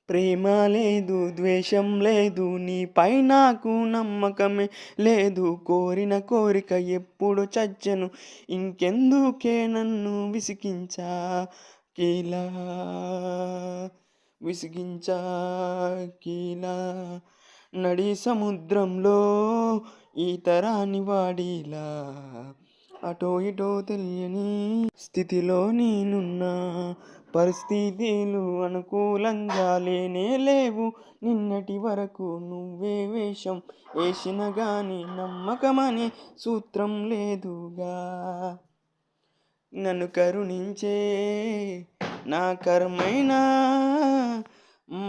ప్రేమ లేదు, ద్వేషం లేదు, నీపై నాకు నమ్మకమే లేదు. కోరిన కోరిక ఎప్పుడు చచ్చెను, ఇంకెందుకే నన్ను కీలా కీలా. నడి సముద్రంలో ఈతరాని వాడిలా, అటో ఇటో తెలియని స్థితిలో నేనున్నా. పరిస్థితులు అనుకూలంగా లేనే లేవు, నిన్నటి వరకు నువ్వే వేషం వేసిన గాని నమ్మకమనే సూత్రం లేదుగా. నన్ను కరుణించే నా కర్మైనా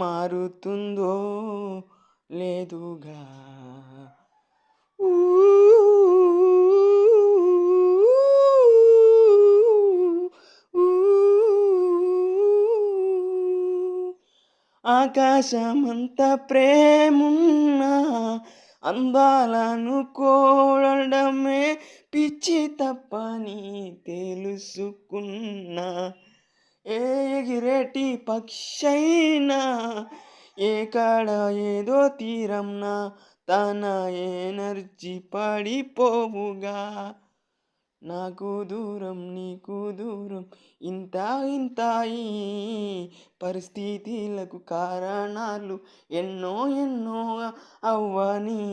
మారుతుందో లేదుగా. ఆకాశమంత ప్రేమున్నా అందాలను కోరడమే పిచ్చి తప్పని తెలుసుకున్నా. ఎగిరేటి పక్షైనా ఎక్కడ ఏదో తీరంనా తన ఎనర్జీ పడిపోవుగా. నాకు దూరం నీకు దూరం ఇంత ఇంత ఈ పరిస్థితులకు కారణాలు ఎన్నో ఎన్నో అవ్వని.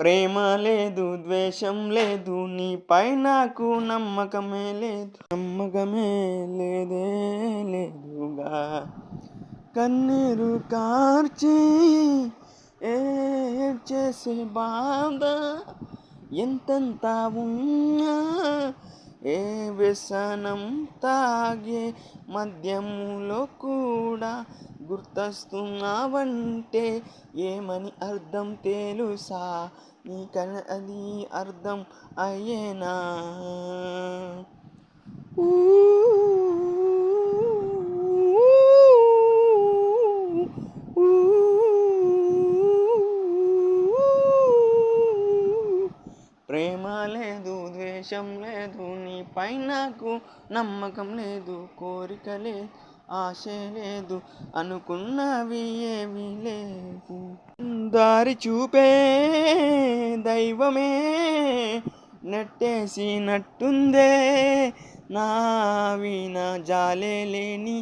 ప్రేమ లేదు, ద్వేషం లేదు, నీపై నాకు నమ్మకమే లేదే లేదుగా. కన్నీరు కార్చి చేసే బాధ ఎంతెంత ఉన్నా, ఏ వ్యసనం తాగే మద్యములో కూడా గుర్తొస్తున్నావంటే ఏమని అర్థం తెలుసా నీకన, అది అర్థం అయ్యేనా. ప్రేమ లేదు, ద్వేషం లేదు, నీపై నాకు నమ్మకం లేదు. కోరిక లేదు, ఆశ లేదు, అనుకున్నవి ఏమీ లేవు. దారి చూపే దైవమే నెట్టేసినట్టుందే, నా విన జాలే లేని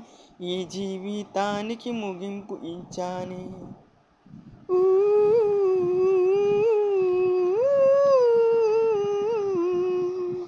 ఈ జీవితానికి ముగింపు ఇచ్చానే.